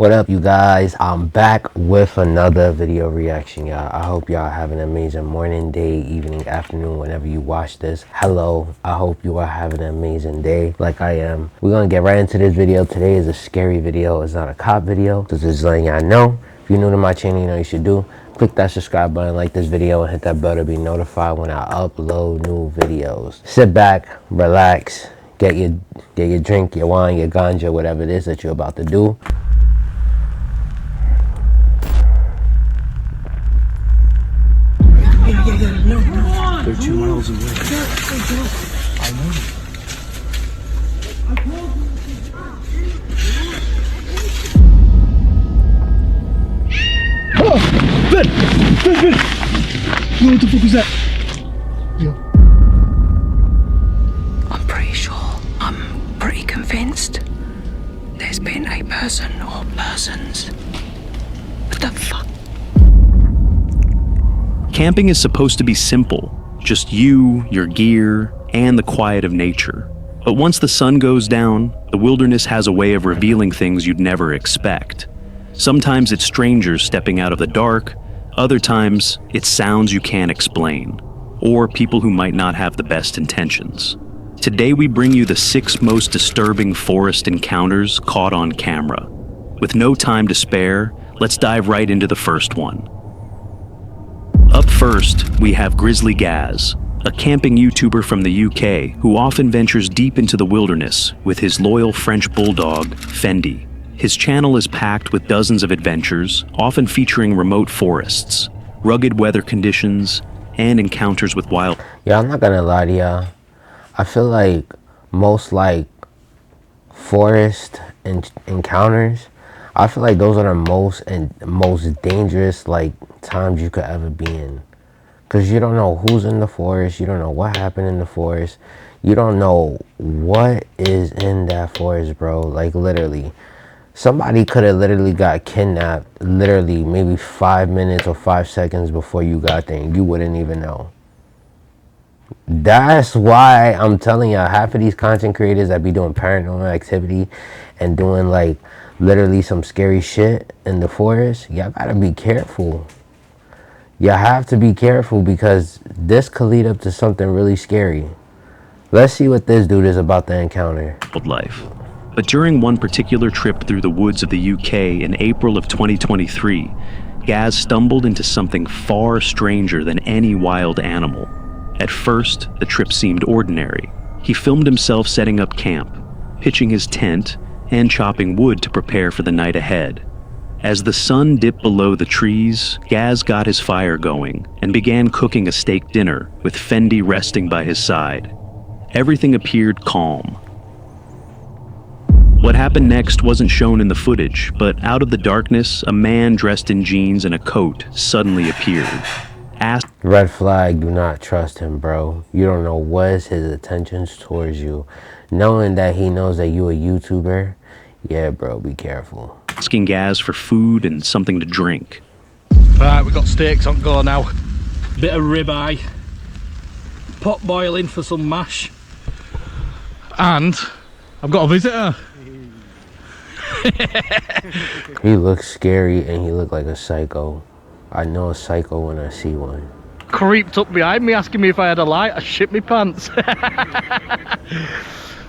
What up, you guys? I'm back with another video reaction, y'all. I hope y'all have an amazing morning, day, evening, afternoon, whenever you watch this. Hello, I hope you are having an amazing day like I am. We're gonna get right into this video. Today is a scary video. It's not a cop video. So just letting y'all know. If you're new to my channel, you know what you should do. Click that subscribe button, like this video, and hit that bell to be notified when I upload new videos. Sit back, relax, get your drink, your wine, your ganja, whatever it is that you're about to do. No. They're 2 miles away. I know. Oh! Ben! What the fuck is that? Yeah. I'm pretty convinced there's been a person or persons. What the fuck? Camping is supposed to be simple, just you, your gear, and the quiet of nature. But once the sun goes down, the wilderness has a way of revealing things you'd never expect. Sometimes it's strangers stepping out of the dark, other times it's sounds you can't explain, or people who might not have the best intentions. Today we bring you the 6 most disturbing forest encounters caught on camera. With no time to spare, let's dive right into the first one. Up first, we have Grizzly Gaz, a camping YouTuber from the UK who often ventures deep into the wilderness with his loyal French bulldog, Fendi. His channel is packed with dozens of adventures, often featuring remote forests, rugged weather conditions, and encounters with wild. Yeah, I'm not gonna lie to y'all. I feel like most forest encounters, I feel like those are the most dangerous times you could ever be in, because you don't know who's in the forest, you don't know what happened in the forest, you don't know what is in that forest, bro. Like literally, somebody could have literally got kidnapped literally maybe 5 minutes or 5 seconds before you got there, and you wouldn't even know. That's why I'm telling y'all, half of these content creators that be doing paranormal activity and doing literally some scary shit in the forest, y'all gotta be careful. You have to be careful, because this could lead up to something really scary. Let's see what this dude is about to encounter. Wildlife. But during one particular trip through the woods of the UK in April of 2023, Gaz stumbled into something far stranger than any wild animal. At first, the trip seemed ordinary. He filmed himself setting up camp, pitching his tent, and chopping wood to prepare for the night ahead. As the sun dipped below the trees, Gaz got his fire going and began cooking a steak dinner with Fendi resting by his side. Everything appeared calm. What happened next wasn't shown in the footage, but out of the darkness, a man dressed in jeans and a coat suddenly appeared. Red flag, do not trust him, bro. You don't know what is his intentions towards you. Knowing that he knows that you a YouTuber, yeah, bro, be careful. Asking Gaz for food and something to drink. Right, we got steaks on go now. Bit of ribeye, pot boiling for some mash, and I've got a visitor. He looks scary and he looked like a psycho. I know a psycho when I see one. Creeped up behind me asking me if I had a light. I shit my pants.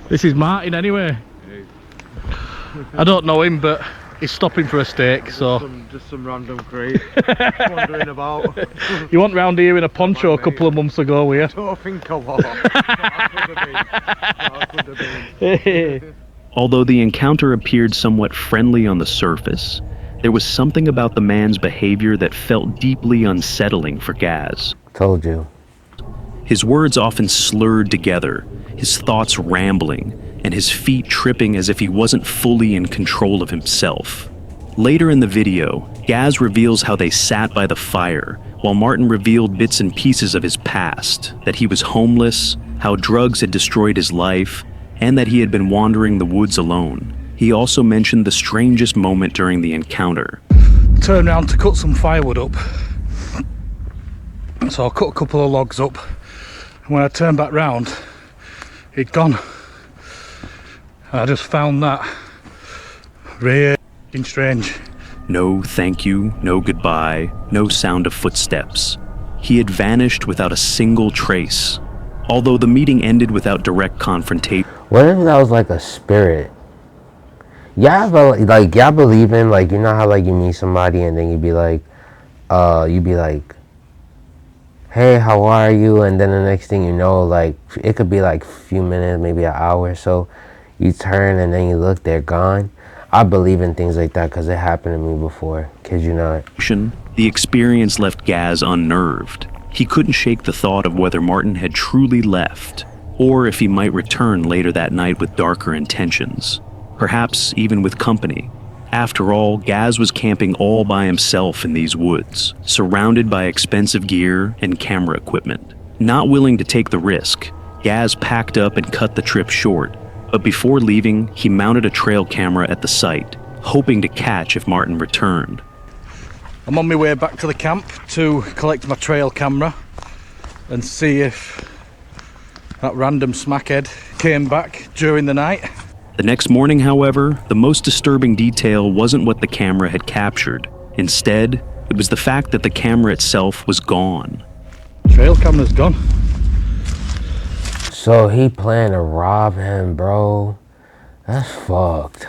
This is Martin anyway. I don't know him, but he's stopping for a steak, so just some random creep wandering about. You went round here in a poncho a couple of months ago, were you? I don't think I was. I could have been. Although the encounter appeared somewhat friendly on the surface, there was something about the man's behavior that felt deeply unsettling for Gaz. Told you. His words often slurred together, his thoughts rambling, and his feet tripping as if he wasn't fully in control of himself. Later in the video, Gaz reveals how they sat by the fire, while Martin revealed bits and pieces of his past, that he was homeless, how drugs had destroyed his life, and that he had been wandering the woods alone. He also mentioned the strangest moment during the encounter. Turned round to cut some firewood up. So I cut a couple of logs up. And when I turned back round, he'd gone. I just found that really. f***ing strange. No thank you, no goodbye, no sound of footsteps. He had vanished without a single trace. Although the meeting ended without direct confrontation. What if that was like a spirit? Y'all believe in, like, you know how like you meet somebody and then you'd be like, hey, how are you? And then the next thing you know, like, it could be like a few minutes, maybe an hour or so. You turn and then you look, they're gone. I believe in things like that because it happened to me before. Kid you not. The experience left Gaz unnerved. He couldn't shake the thought of whether Martin had truly left, or if he might return later that night with darker intentions. Perhaps even with company. After all, Gaz was camping all by himself in these woods, surrounded by expensive gear and camera equipment. Not willing to take the risk, Gaz packed up and cut the trip short. But before leaving, he mounted a trail camera at the site, hoping to catch if Martin returned. I'm on my way back to the camp to collect my trail camera and see if that random smackhead came back during the night. The next morning, however, the most disturbing detail wasn't what the camera had captured. Instead, it was the fact that the camera itself was gone. Trail camera's gone. So he planned to rob him, bro. That's fucked.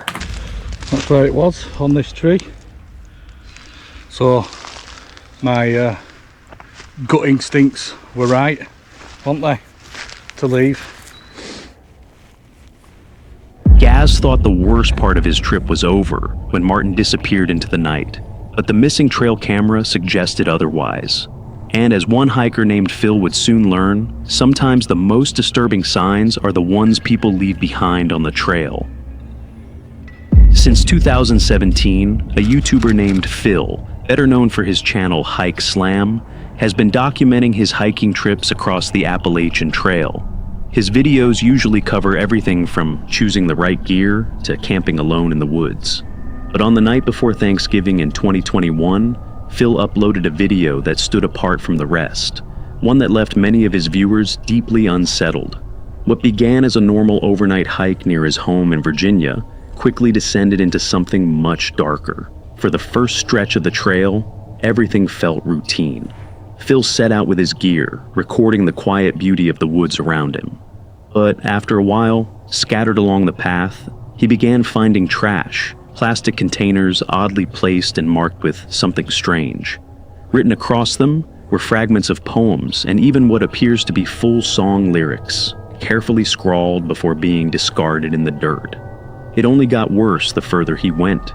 That's where it was, on this tree. So my gut instincts were right, weren't they, to leave. Gaz thought the worst part of his trip was over when Martin disappeared into the night, but the missing trail camera suggested otherwise. And as one hiker named Phil would soon learn, sometimes the most disturbing signs are the ones people leave behind on the trail. Since 2017, a YouTuber named Phil, better known for his channel Hike Slam, has been documenting his hiking trips across the Appalachian Trail. His videos usually cover everything from choosing the right gear to camping alone in the woods. But on the night before Thanksgiving in 2021, Phil uploaded a video that stood apart from the rest, one that left many of his viewers deeply unsettled. What began as a normal overnight hike near his home in Virginia quickly descended into something much darker. For the first stretch of the trail, everything felt routine. Phil set out with his gear, recording the quiet beauty of the woods around him. But after a while, scattered along the path, he began finding trash, plastic containers oddly placed and marked with something strange. Written across them were fragments of poems and even what appears to be full song lyrics, carefully scrawled before being discarded in the dirt. It only got worse the further he went.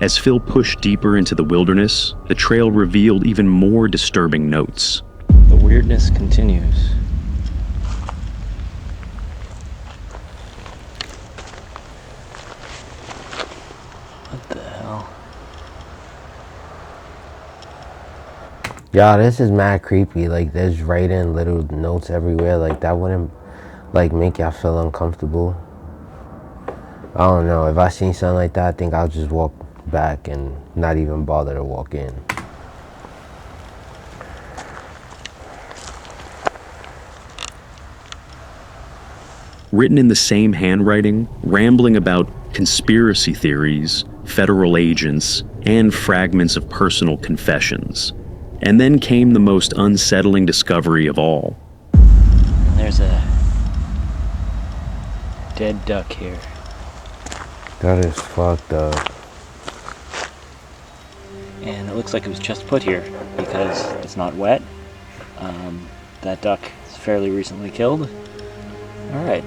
As Phil pushed deeper into the wilderness, the trail revealed even more disturbing notes. The weirdness continues. What the hell? Y'all, this is mad creepy. Like, there's writing little notes everywhere. Like, that wouldn't, like, make y'all feel uncomfortable. I don't know. If I seen something like that, I think I'll just walk back and not even bother to walk in. Written in the same handwriting, rambling about conspiracy theories, federal agents, and fragments of personal confessions. And then came the most unsettling discovery of all. There's a dead duck here. That is fucked up. And it looks like it was just put here because it's not wet. That duck is fairly recently killed. Alright.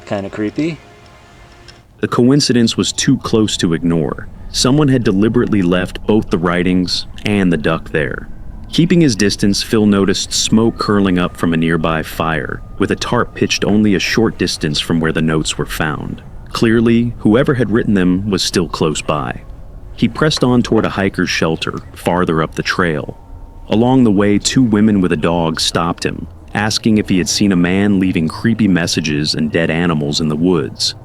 Kind of creepy. The coincidence was too close to ignore. Someone had deliberately left both the writings and the duck there. Keeping his distance, Phil noticed smoke curling up from a nearby fire, with a tarp pitched only a short distance from where the notes were found. Clearly, whoever had written them was still close by. He pressed on toward a hiker's shelter, farther up the trail. Along the way, two women with a dog stopped him, asking if he had seen a man leaving creepy messages and dead animals in the woods.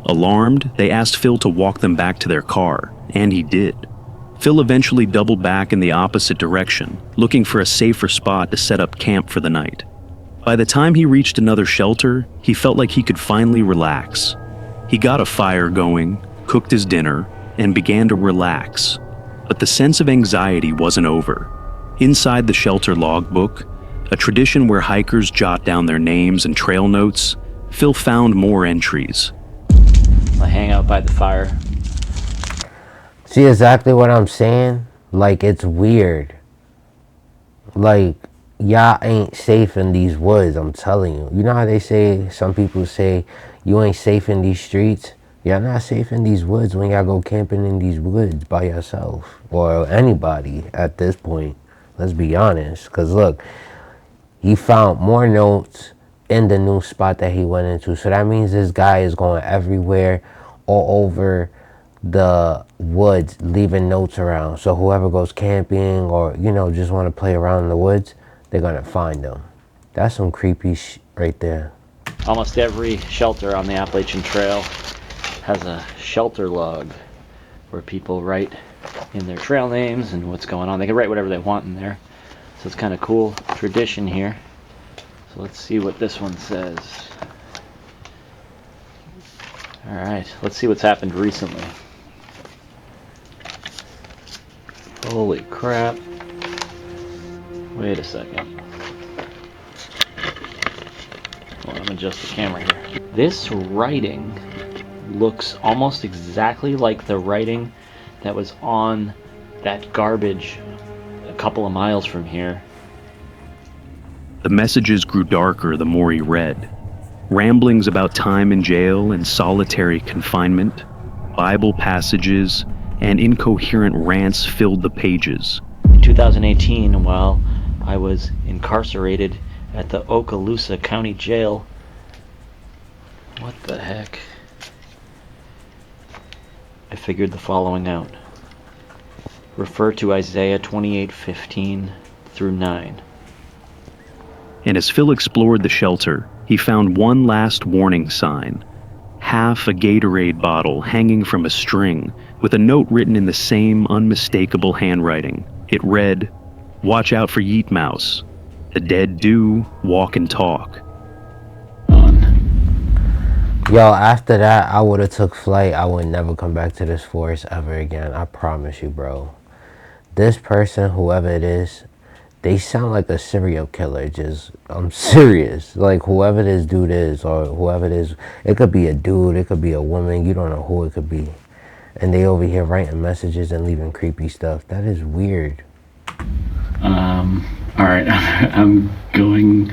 Alarmed, they asked Phil to walk them back to their car, and he did. Phil eventually doubled back in the opposite direction, looking for a safer spot to set up camp for the night. By the time he reached another shelter, he felt like he could finally relax. He got a fire going, cooked his dinner, and began to relax. But the sense of anxiety wasn't over. Inside the shelter logbook, a tradition where hikers jot down their names and trail notes, Phil found more entries. I hang out by the fire. See exactly what I'm saying? Like, it's weird. Like, y'all ain't safe in these woods, I'm telling you. You know how they say, some people say, you ain't safe in these streets? Y'all not safe in these woods when y'all go camping in these woods by yourself. Or anybody at this point. Let's be honest. Because look, he found more notes in the new spot that he went into. So that means this guy is going everywhere, all over the woods, leaving notes around. So whoever goes camping or, you know, just want to play around in the woods, they're going to find them. That's some creepy right there. Almost every shelter on the Appalachian Trail has a shelter log where people write in their trail names and what's going on. They can write whatever they want in there. So it's kind of cool tradition here. So let's see what this one says. Alright, let's see what's happened recently. Holy crap. Wait a second. Hold on, I'm adjust the camera here. This writing looks almost exactly like the writing that was on that garbage a couple of miles from here. The messages grew darker the more he read. Ramblings about time in jail and solitary confinement, Bible passages, and incoherent rants filled the pages. In 2018, while I was incarcerated at the Okaloosa County Jail, what the heck? I figured the following out. Refer to Isaiah 28:15 through 9. And as Phil explored the shelter, he found one last warning sign. Half a Gatorade bottle hanging from a string with a note written in the same unmistakable handwriting. It read, "Watch out for Yeet Mouse. The dead do walk and talk." Yo, after that, I would have took flight. I would never come back to this forest ever again. I promise you, bro. This person, whoever it is, they sound like a serial killer. Just, I'm serious. Like, whoever this dude is, or whoever it is, it could be a dude, it could be a woman, you don't know who it could be. And they over here writing messages and leaving creepy stuff. That is weird. Alright, I'm going...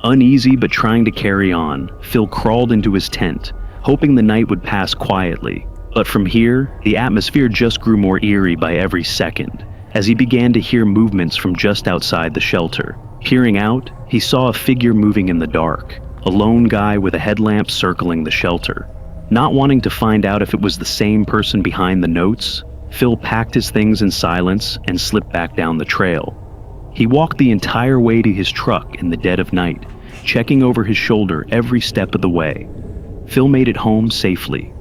Uneasy but trying to carry on, Phil crawled into his tent, hoping the night would pass quietly. But from here, the atmosphere just grew more eerie by every second, as he began to hear movements from just outside the shelter. Peering out, he saw a figure moving in the dark, a lone guy with a headlamp circling the shelter. Not wanting to find out if it was the same person behind the notes, Phil packed his things in silence and slipped back down the trail. He walked the entire way to his truck in the dead of night, checking over his shoulder every step of the way. Phil made it home safely.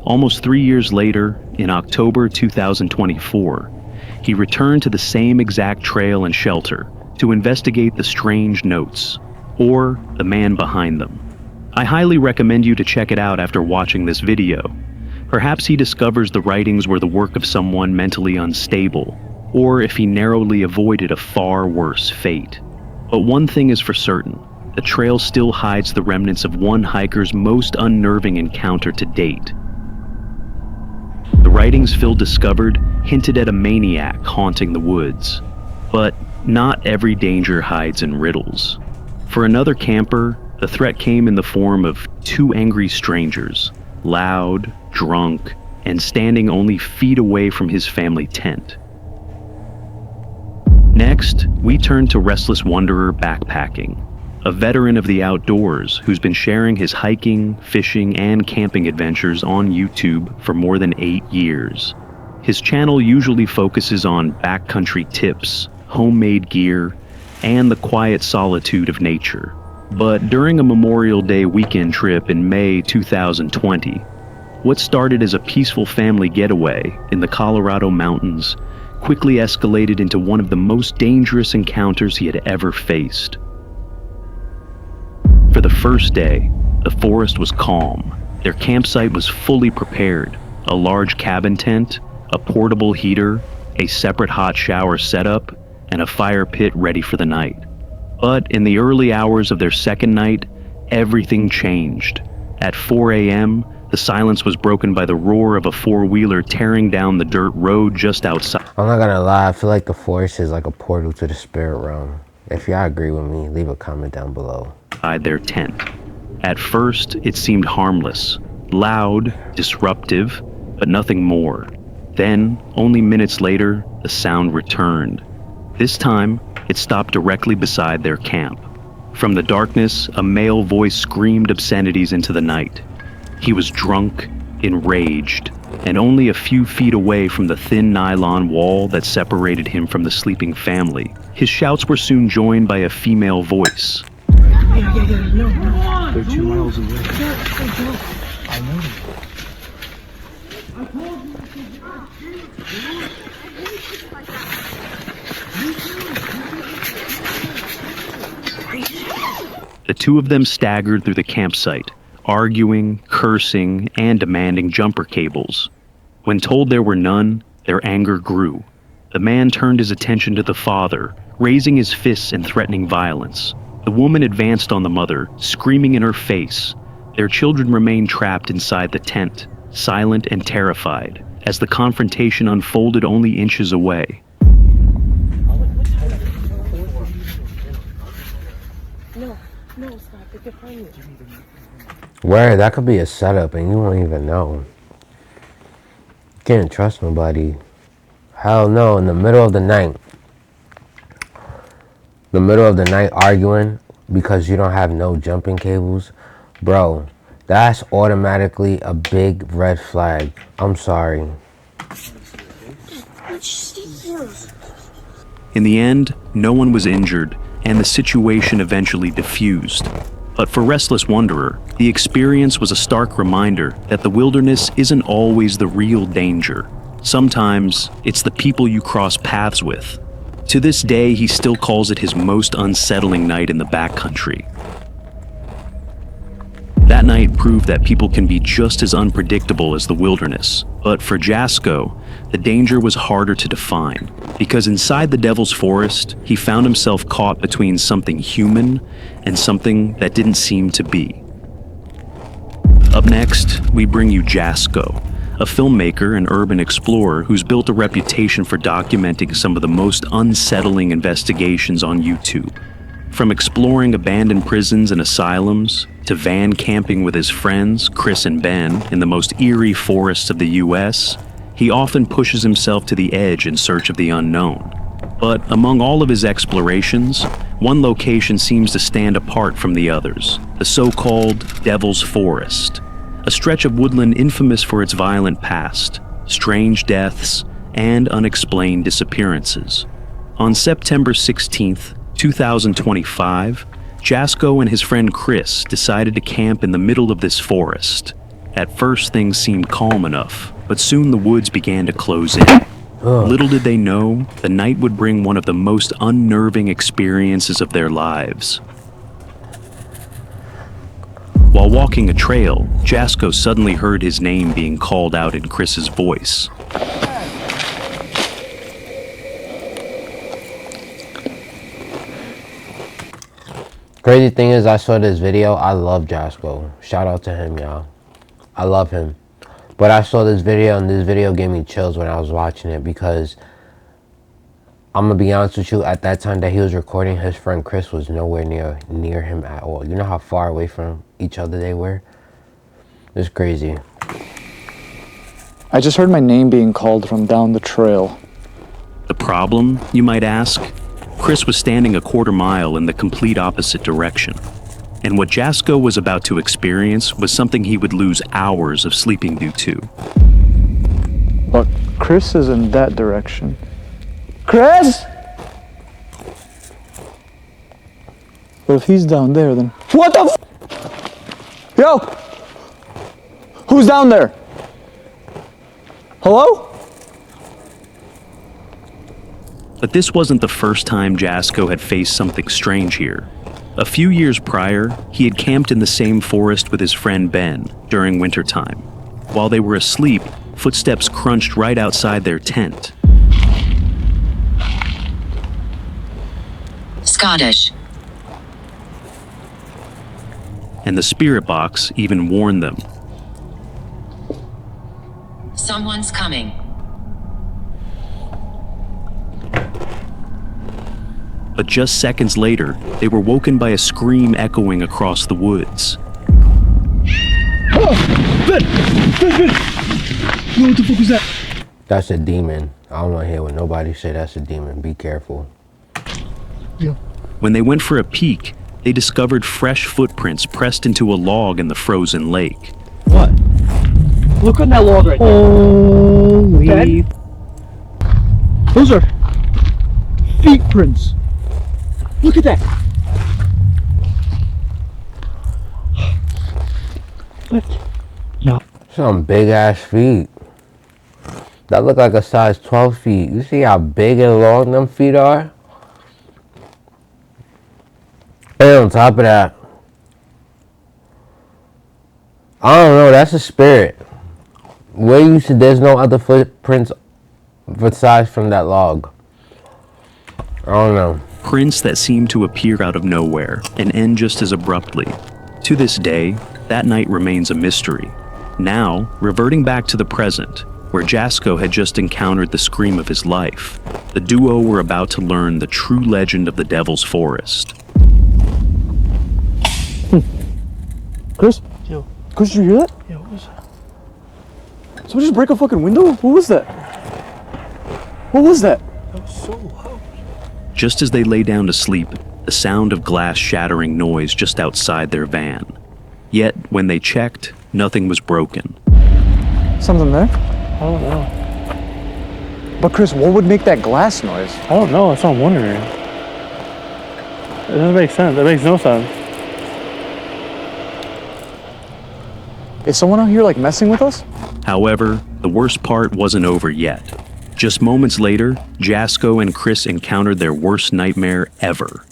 Almost 3 years later, in October 2024, he returned to the same exact trail and shelter to investigate the strange notes, or the man behind them. I highly recommend you to check it out after watching this video. Perhaps he discovers the writings were the work of someone mentally unstable, or if he narrowly avoided a far worse fate. But one thing is for certain, the trail still hides the remnants of one hiker's most unnerving encounter to date. The writings Phil discovered hinted at a maniac haunting the woods. But not every danger hides in riddles. For another camper, the threat came in the form of two angry strangers, loud, drunk, and standing only feet away from his family tent. Next, we turn to Restless Wanderer Backpacking, a veteran of the outdoors who's been sharing his hiking, fishing, and camping adventures on YouTube for more than 8 years. His channel usually focuses on backcountry tips, homemade gear, and the quiet solitude of nature. But during a Memorial Day weekend trip in May 2020, what started as a peaceful family getaway in the Colorado mountains quickly escalated into one of the most dangerous encounters he had ever faced. For the first day, the forest was calm. Their campsite was fully prepared, a large cabin tent, a portable heater, a separate hot shower setup, and a fire pit ready for the night. But in the early hours of their second night, everything changed. At 4 a.m., the silence was broken by the roar of a four-wheeler tearing down the dirt road just outside. I'm not gonna lie, I feel like the forest is like a portal to the spirit realm. If y'all agree with me, leave a comment down below. Their tent. At first, it seemed harmless, loud, disruptive, but nothing more. Then, only minutes later, the sound returned. This time, it stopped directly beside their camp. From the darkness, a male voice screamed obscenities into the night. He was drunk, enraged, and only a few feet away from the thin nylon wall that separated him from the sleeping family. His shouts were soon joined by a female voice. They're 2 miles away. I know. The two of them staggered through the campsite, arguing, cursing, and demanding jumper cables. When told there were none, their anger grew. The man turned his attention to the father, raising his fists and threatening violence. The woman advanced on the mother, screaming in her face. Their children remained trapped inside the tent, silent and terrified, as the confrontation unfolded only inches away. No, stop. They could find you. Where that could be a setup and you won't even know. Can't trust nobody. Hell no, in the middle of the night. The middle of the night arguing because you don't have no jumping cables. Bro, that's automatically a big red flag. I'm sorry. In the end, no one was injured, and the situation eventually diffused. But for Restless Wanderer, the experience was a stark reminder that the wilderness isn't always the real danger. Sometimes, it's the people you cross paths with. To this day, he still calls it his most unsettling night in the backcountry. That night proved that people can be just as unpredictable as the wilderness. But for Jasko, the danger was harder to define, because inside the Devil's Forest, he found himself caught between something human and something that didn't seem to be. Up next, we bring you Jasko, a filmmaker and urban explorer who's built a reputation for documenting some of the most unsettling investigations on YouTube. From exploring abandoned prisons and asylums, to van camping with his friends, Chris and Ben, in the most eerie forests of the US, he often pushes himself to the edge in search of the unknown. But among all of his explorations, one location seems to stand apart from the others, the so-called Devil's Forest, a stretch of woodland infamous for its violent past, strange deaths, and unexplained disappearances. On September 16th, 2025, Jasko and his friend Chris decided to camp in the middle of this forest. At first, things seemed calm enough, but soon the woods began to close in. Little did they know, the night would bring one of the most unnerving experiences of their lives. While walking a trail, Jasko suddenly heard his name being called out in Chris's voice. Crazy thing is, I saw this video. I love Jasko. Shout out to him, y'all. I love him. But I saw this video, and this video gave me chills when I was watching it, because I'm going to be honest with you, at that time that he was recording, his friend Chris was nowhere near him at all. You know how far away from each other they were? It's crazy. I just heard my name being called from down the trail. The problem, you might ask? Chris was standing a quarter mile in the complete opposite direction. And what Jasko was about to experience was something he would lose hours of sleeping due to. But Chris is in that direction. Chris? But if he's down there, then... What the f? Yo! Who's down there? Hello? But this wasn't the first time Jasko had faced something strange here. A few years prior, he had camped in the same forest with his friend Ben during wintertime. While they were asleep, footsteps crunched right outside their tent. Scottish. And the spirit box even warned them. Someone's coming. But just seconds later, they were woken by a scream echoing across the woods. Ben! What the fuck is that? That's a demon. I don't want to hear what nobody say. That's a demon. Be careful. Yeah. When they went for a peek, they discovered fresh footprints pressed into a log in the frozen lake. What? Look on that log right there. Holy. Ben? Those are feet prints. Look at that. What? No. Some big ass feet. That look like a size 12 feet. You see how big and long them feet are? And on top of that, I don't know, that's a spirit. Where you said there's no other footprints besides from that log. I don't know. Prints that seemed to appear out of nowhere and end just as abruptly. To this day, that night remains a mystery. Now, reverting back to the present, where Jasko had just encountered the scream of his life, the duo were about to learn the true legend of the Devil's Forest. Chris? Yo. Chris, did you hear that? Yo, what was that? Somebody just break a fucking window? What was that? What was that? That was so loud. Just as they lay down to sleep, the sound of glass shattering noise just outside their van. Yet, when they checked, nothing was broken. Something there? I don't know. But Chris, what would make that glass noise? I don't know. That's what I'm wondering. It doesn't make sense. That makes no sense. Is someone out here like messing with us? However, the worst part wasn't over yet. Just moments later, Jasko and Chris encountered their worst nightmare ever.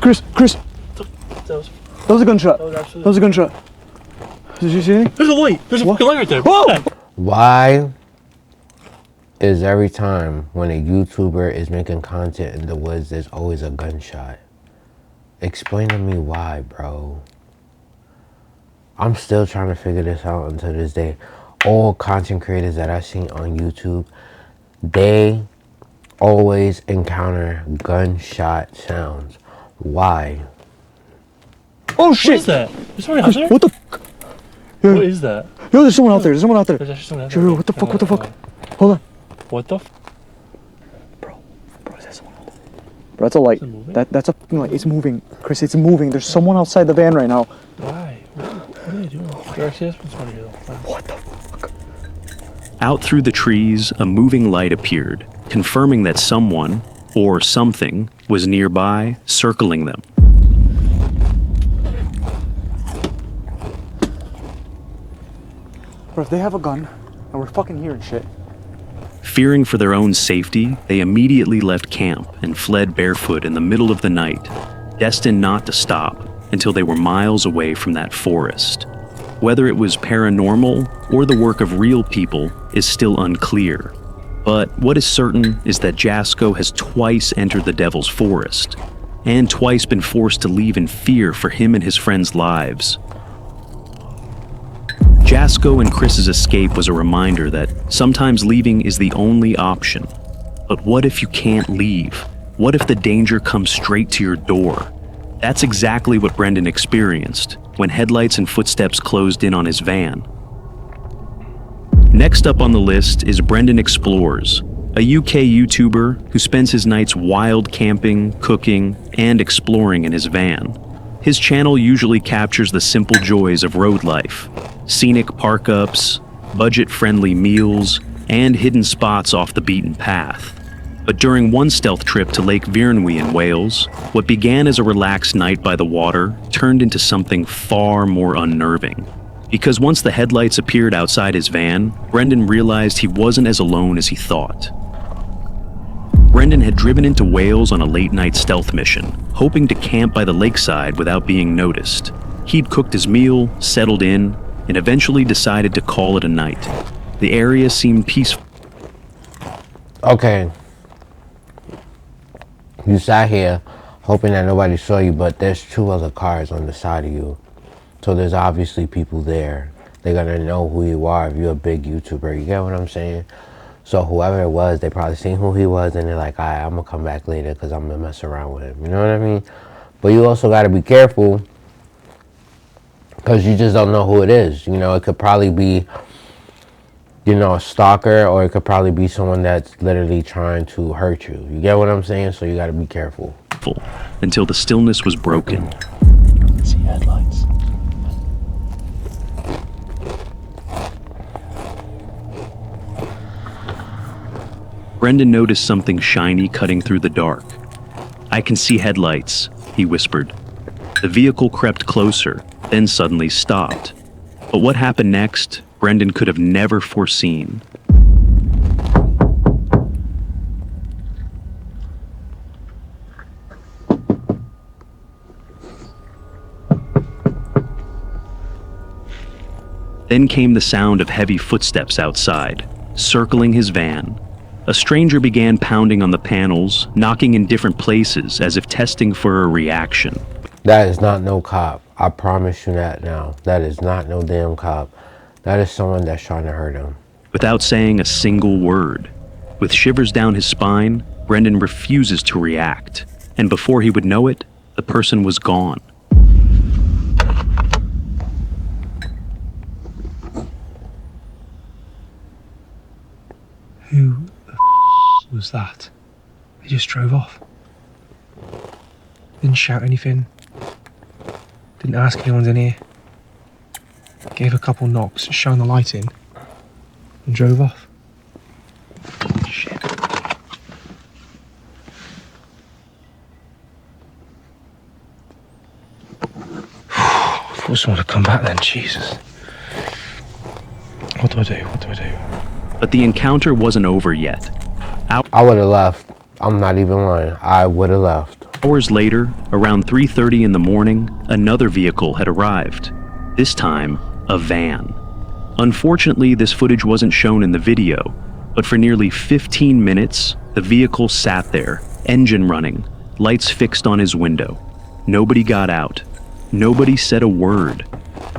Chris! That was a gunshot. That was a gunshot. Did you see anything? There's a light. There's a fucking light right there. Whoa! Why is every time when a YouTuber is making content in the woods, there's always a gunshot? Explain to me why, bro. I'm still trying to figure this out until this day. All content creators that I've seen on YouTube, they always encounter gunshot sounds. Why? Oh shit! What is that? There's someone out there? What the fuck? Yo, What is that? Yo, there's someone out there. There's someone out there. There's actually someone out Yo, there. what the fuck? What the fuck? Hold on. What the Bro, is that someone out there? Bro, that's a light. Is it moving? That's a fucking light. It's moving. Chris, it's moving. There's someone outside the van right now. Why? What are they doing? There actually has been someone here though. What the fuck? Out through the trees, a moving light appeared, confirming that someone, or something, was nearby, circling them. Bro, if they have a gun, and we're fucking hearing shit. Fearing for their own safety, they immediately left camp and fled barefoot in the middle of the night, destined not to stop until they were miles away from that forest. Whether it was paranormal or the work of real people is still unclear. But what is certain is that Jasko has twice entered the Devil's Forest, and twice been forced to leave in fear for him and his friends' lives. Jasko and Chris's escape was a reminder that sometimes leaving is the only option. But what if you can't leave? What if the danger comes straight to your door? That's exactly what Brendan experienced when headlights and footsteps closed in on his van. Next up on the list is Brendan Explores, a UK YouTuber who spends his nights wild camping, cooking, and exploring in his van. His channel usually captures the simple joys of road life, scenic park-ups, budget-friendly meals, and hidden spots off the beaten path. But during one stealth trip to Lake Vyrnwy in Wales, what began as a relaxed night by the water turned into something far more unnerving. Because once the headlights appeared outside his van, Brendan realized he wasn't as alone as he thought. Brendan had driven into Wales on a late-night stealth mission, hoping to camp by the lakeside without being noticed. He'd cooked his meal, settled in, and eventually decided to call it a night. The area seemed peaceful. Okay. You sat here hoping that nobody saw you, but there's 2 other cars on the side of you. So there's obviously people there. They're gonna know who you are if you're a big YouTuber. You get what I'm saying? So whoever it was, they probably seen who he was and they're like, all right, I'm gonna come back later because I'm gonna mess around with him. You know what I mean? But you also gotta be careful because you just don't know who it is. You know, it could probably be, you know, a stalker, or it could probably be someone that's literally trying to hurt you. You get what I'm saying? So you gotta be careful. Until the stillness was broken. I can see headlights. Brendan noticed something shiny cutting through the dark. "I can see headlights," he whispered. The vehicle crept closer, then suddenly stopped. But what happened next, Brendan could have never foreseen. Then came the sound of heavy footsteps outside, circling his van. A stranger began pounding on the panels, knocking in different places as if testing for a reaction. That is not no cop. I promise you that now. That is not no damn cop. That is someone that's trying to hurt him. Without saying a single word, with shivers down his spine, Brendan refuses to react. And before he would know it, the person was gone. Who the was that? They just drove off. Didn't shout anything. Didn't ask if anyone's in here. Gave a couple knocks, shone the light in, and drove off. Shit. I thought someone would come back then, Jesus. What do I do? What do I do? But the encounter wasn't over yet. I would have left. I'm not even lying. I would have left. Hours later, around 3:30 in the morning, another vehicle had arrived. This time, a van. Unfortunately, this footage wasn't shown in the video, but for nearly 15 minutes, the vehicle sat there, engine running, lights fixed on his window. Nobody got out. Nobody said a word.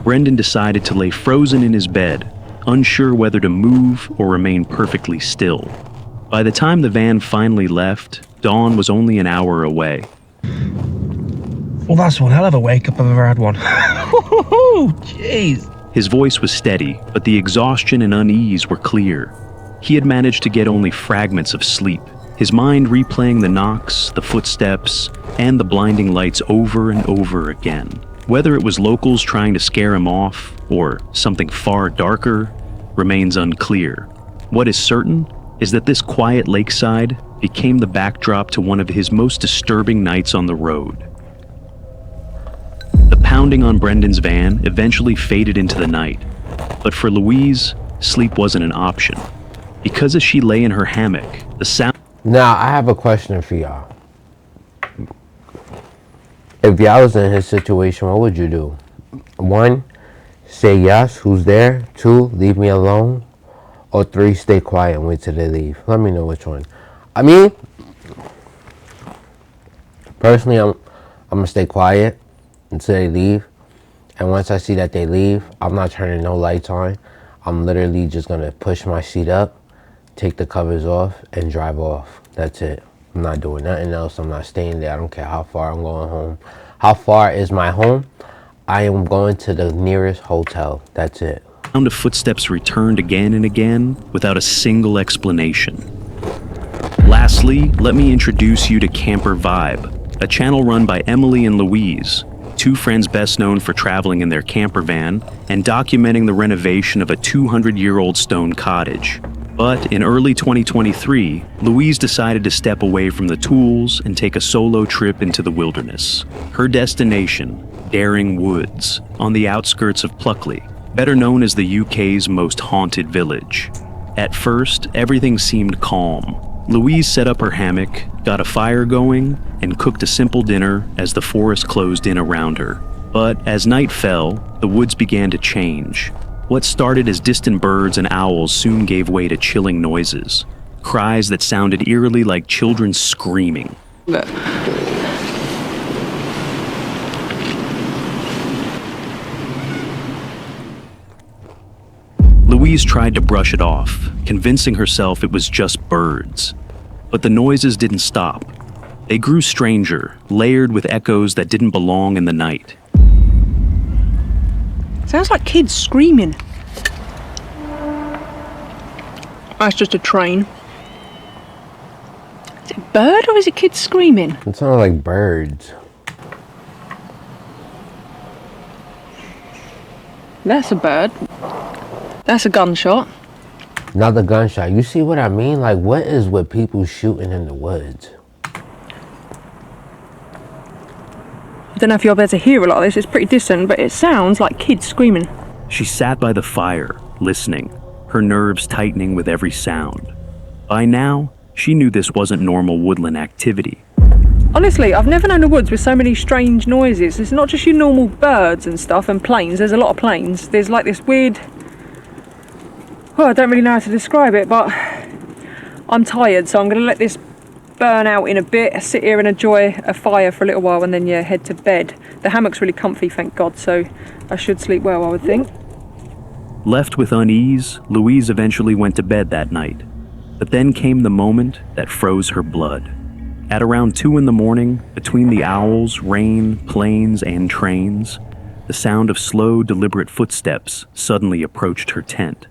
Brendan decided to lay frozen in his bed, unsure whether to move or remain perfectly still. By the time the van finally left, dawn was only an hour away. Well, that's one hell of a wake up I've ever had one. Jeez. His voice was steady, but the exhaustion and unease were clear. He had managed to get only fragments of sleep, his mind replaying the knocks, the footsteps, and the blinding lights over and over again. Whether it was locals trying to scare him off, or something far darker, remains unclear. What is certain is that this quiet lakeside became the backdrop to one of his most disturbing nights on the road. The pounding on Brendan's van eventually faded into the night, but for Louise, sleep wasn't an option. Because as she lay in her hammock, the sound... Now, I have a question for y'all. If y'all was in his situation, what would you do? 1, say yes, who's there? 2, leave me alone. Or 3, stay quiet and wait till they leave. Let me know which one. I mean, personally, I'm gonna stay quiet until they leave. And once I see that they leave, I'm not turning no lights on. I'm literally just gonna push my seat up, take the covers off, and drive off. That's it. I'm not doing nothing else. I'm not staying there. I don't care how far I'm going home. How far is my home? I am going to the nearest hotel. That's it. The sound of footsteps returned again and again without a single explanation. Lastly, let me introduce you to Camper Vibe, a channel run by Emily and Louise, 2 friends best known for traveling in their camper van and documenting the renovation of a 200-year-old stone cottage. But in early 2023, Louise decided to step away from the tools and take a solo trip into the wilderness. Her destination, Daring Woods, on the outskirts of Pluckley, better known as the UK's most haunted village. At first, everything seemed calm. Louise set up her hammock, got a fire going, and cooked a simple dinner as the forest closed in around her. But as night fell, the woods began to change. What started as distant birds and owls soon gave way to chilling noises. Cries that sounded eerily like children screaming. Louise tried to brush it off, convincing herself it was just birds. But the noises didn't stop. They grew stranger, layered with echoes that didn't belong in the night. Sounds like kids screaming. That's just a train. Is it a bird or is it kids screaming? It sounds like birds. That's a bird. That's a gunshot. Another gunshot. You see what I mean? Like, what is with people shooting in the woods? I don't know if you're able to hear a lot of this. It's pretty distant, but it sounds like kids screaming. She sat by the fire, listening, her nerves tightening with every sound. By now, she knew this wasn't normal woodland activity. Honestly, I've never known a woods with so many strange noises. It's not just your normal birds and stuff and planes. There's a lot of planes. There's like this weird... Well, I don't really know how to describe it, but I'm tired, so I'm going to let this burn out in a bit, sit here and enjoy a fire for a little while, and then, yeah, head to bed. The hammock's really comfy, thank God, so I should sleep well, I would think. Left with unease, Louise eventually went to bed that night. But then came the moment that froze her blood. At around 2 a.m, between the owls, rain, planes, and trains, the sound of slow, deliberate footsteps suddenly approached her tent.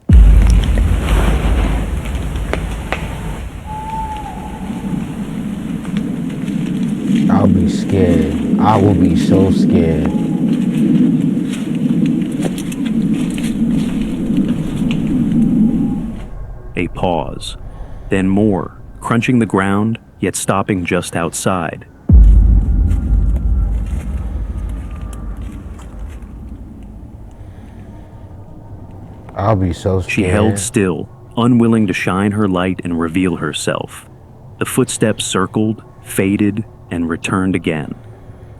I'll be scared. I will be so scared. A pause, then more, crunching the ground, yet stopping just outside. I'll be so scared. She held still, unwilling to shine her light and reveal herself. The footsteps circled, faded, and returned again.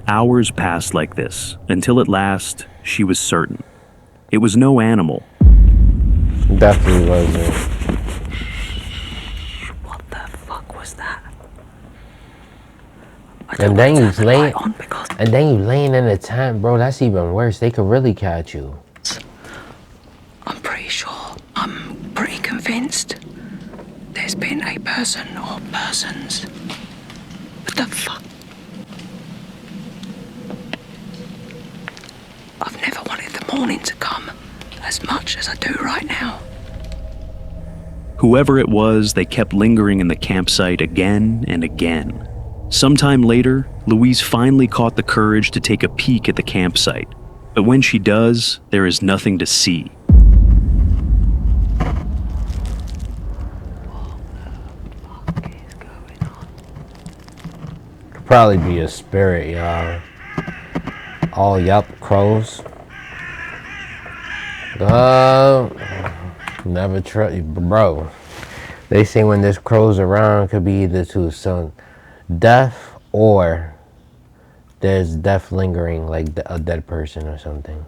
Hours passed like this, until at last, she was certain. It was no animal. Definitely wasn't. What the fuck was that? And then you laying in a tent, bro. That's even worse. They could really catch you. I'm pretty sure, I'm pretty convinced there's been a person or persons. What the fuck? I've never wanted the morning to come as much as I do right now. Whoever it was, they kept lingering in the campsite again and again. Sometime later, Louise finally caught the courage to take a peek at the campsite. But when she does, there is nothing to see. Probably be a spirit, y'all. Oh, yup, crows. Never trust, bro. They say when there's crows around, it could be either to some death or there's death lingering, like a dead person or something.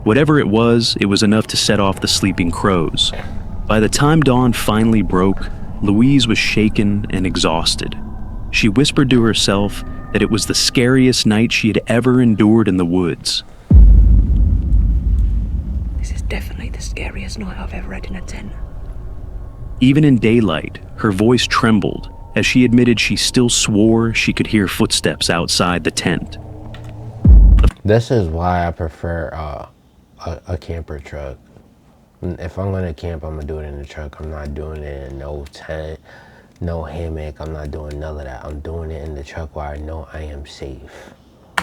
Whatever it was enough to set off the sleeping crows. By the time dawn finally broke, Louise was shaken and exhausted. She whispered to herself that it was the scariest night she had ever endured in the woods. This is definitely the scariest night I've ever had in a tent. Even in daylight, her voice trembled as she admitted she still swore she could hear footsteps outside the tent. This is why I prefer a camper truck. If I'm gonna camp, I'm gonna do it in the truck. I'm not doing it in no tent, no hammock. I'm not doing none of that. I'm doing it in the truck where I know I am safe.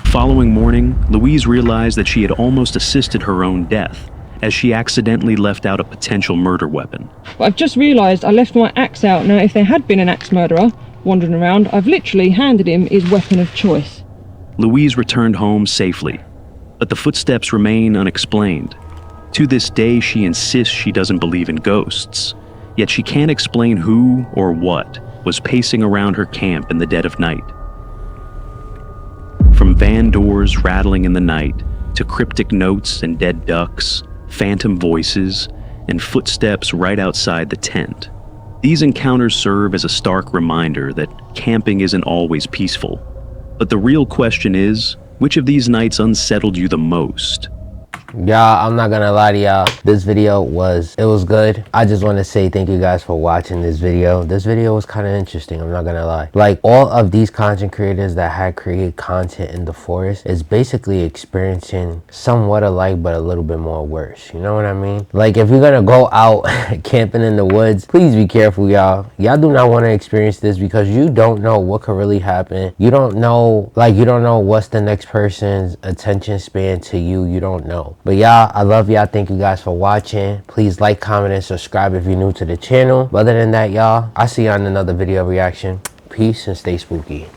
Following morning, Louise realized that she had almost assisted her own death, as she accidentally left out a potential murder weapon. But I've just realised I left my axe out. Now, if there had been an axe murderer wandering around, I've literally handed him his weapon of choice. Louise returned home safely, but the footsteps remain unexplained. To this day, she insists she doesn't believe in ghosts, yet she can't explain who or what was pacing around her camp in the dead of night. From van doors rattling in the night, to cryptic notes and dead ducks, phantom voices, and footsteps right outside the tent. These encounters serve as a stark reminder that camping isn't always peaceful. But the real question is, which of these nights unsettled you the most? Y'all, I'm not gonna lie to y'all, this video was good. I just want to say thank you guys for watching this video. This video was kind of interesting, I'm not gonna lie. Like, all of these content creators that had created content in the forest is basically experiencing somewhat alike but a little bit more worse, you know what I mean? Like, if you're gonna go out camping in the woods, please be careful, y'all. Y'all do not want to experience this, because you don't know what could really happen. You don't know, like, you don't know what's the next person's attention span to you. You don't know. But y'all, I love y'all. Thank you guys for watching. Please like, comment, and subscribe if you're new to the channel. But other than that, y'all, I'll see you on another video reaction. Peace and stay spooky.